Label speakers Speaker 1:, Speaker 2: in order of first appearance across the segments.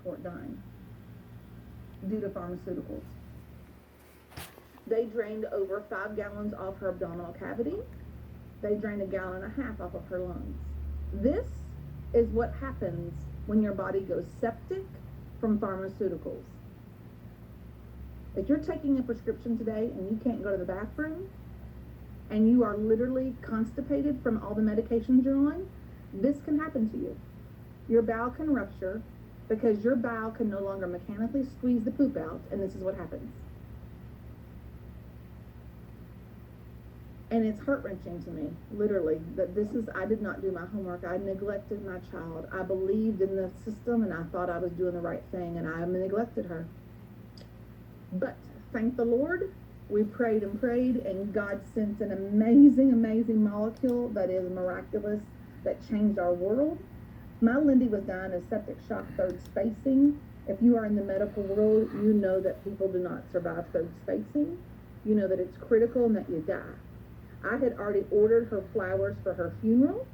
Speaker 1: weren't dying due to pharmaceuticals. They drained over 5 gallons off her abdominal cavity. They drained 1.5 gallons off of her lungs. This is what happens when your body goes septic from pharmaceuticals. If you're taking a prescription today and you can't go to the bathroom, and you are literally constipated from all the medications you're on, this can happen to you. Your bowel can rupture because your bowel can no longer mechanically squeeze the poop out, and this is what happens. And it's heart-wrenching to me, literally, that I did not do my homework. I neglected my child. I believed in the system, and I thought I was doing the right thing, and I neglected her. But thank the Lord, we prayed and prayed, and God sent an amazing, amazing molecule that is miraculous, that changed our world. My Lindy was dying of septic shock third spacing. If you are in the medical world, you know that people do not survive third spacing. You know that it's critical and that you die. I had already ordered her flowers for her funeral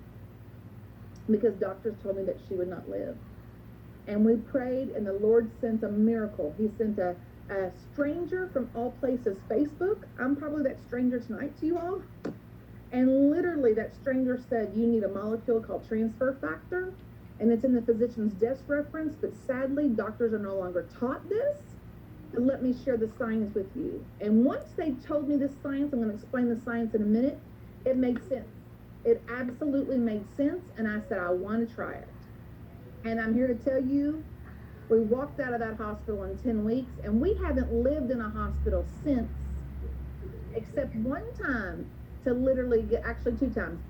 Speaker 1: because doctors told me that she would not live. And we prayed, and the Lord sent a miracle. He sent a stranger from all places, Facebook. I'm probably that stranger tonight to you all. And literally that stranger said, you need a molecule called transfer factor. And it's in the physician's desk reference, but sadly, doctors are no longer taught this. And let me share the science with you. And once they told me this science, I'm going to explain the science in a minute, it made sense. It absolutely made sense. And I said, I want to try it. And I'm here to tell you, we walked out of that hospital in 10 weeks, and we haven't lived in a hospital since, except one time to literally get, actually 2 times.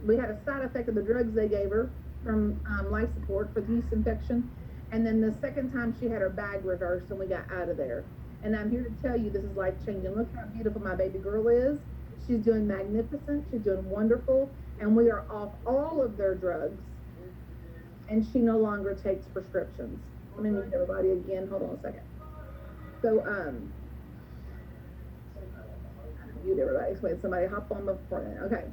Speaker 1: We had a side effect of the drugs they gave her from life support for the yeast infection. And then the second time she had her bag reversed and we got out of there. And I'm here to tell you this is life changing. Look how beautiful my baby girl is. She's doing magnificent. She's doing wonderful. And we are off all of their drugs. And she no longer takes prescriptions. Let me meet everybody again. Hold on a second. So, mute everybody. Wait, somebody hop on before then. Okay.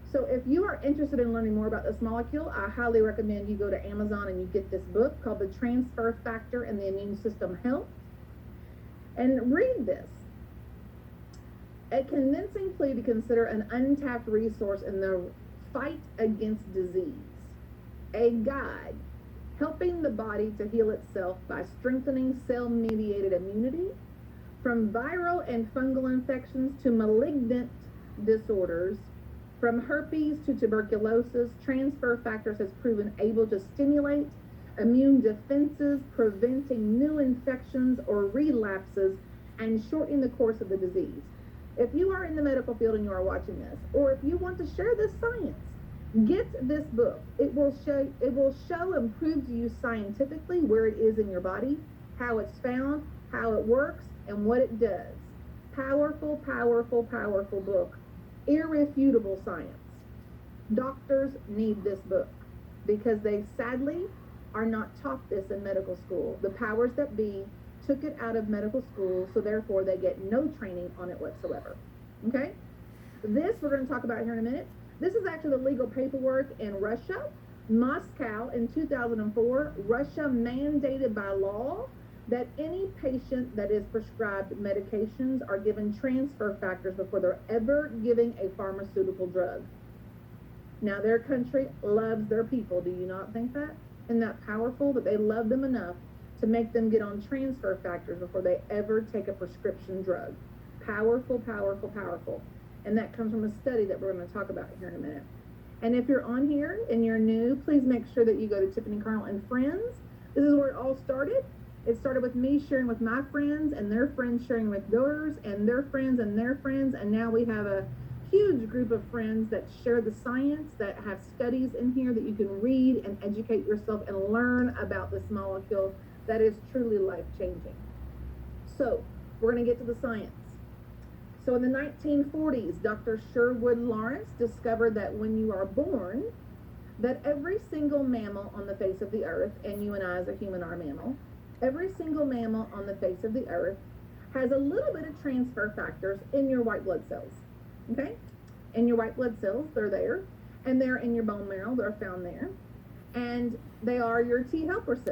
Speaker 1: So if you are interested in learning more about this molecule, I highly recommend you go to Amazon and you get this book called The Transfer Factor and the Immune System Health. And read this. A convincing plea to consider an untapped resource in the fight against disease. A guide helping the body to heal itself by strengthening cell-mediated immunity from viral and fungal infections to malignant disorders. From herpes to tuberculosis, transfer factors has proven able to stimulate immune defenses, preventing new infections or relapses, and shortening the course of the disease. If you are in the medical field and you are watching this, or if you want to share this science, get this book. It will show and prove to you scientifically where it is in your body, how it's found, how it works, and what it does. Powerful, powerful, powerful book. Irrefutable science. Doctors need this book because they sadly are not taught this in medical school. The powers that be took it out of medical school, so therefore they get no training on it whatsoever. Okay? This we're going to talk about here in a minute. This is actually the legal paperwork in Russia. Moscow in 2004, Russia mandated by law that any patient that is prescribed medications are given transfer factors before they're ever giving a pharmaceutical drug. Now, their country loves their people. Do you not think that? Isn't that powerful that they love them enough to make them get on transfer factors before they ever take a prescription drug? Powerful, powerful, powerful. And that comes from a study that we're going to talk about here in a minute. And if you're on here and you're new, please make sure that you go to Tiffany Carnell and Friends. This is where it all started. It started with me sharing with my friends and their friends sharing with theirs and their friends and their friends. And now we have a huge group of friends that share the science, that have studies in here that you can read and educate yourself and learn about this molecule that is truly life-changing. So we're going to get to the science. So in the 1940s, Dr. Sherwood Lawrence discovered that when you are born, that every single mammal on the face of the earth, and you and I as a human are a mammal, every single mammal on the face of the earth has a little bit of transfer factors in your white blood cells, okay? In your white blood cells, they're there, and they're in your bone marrow, they're found there, and they are your T helper cells.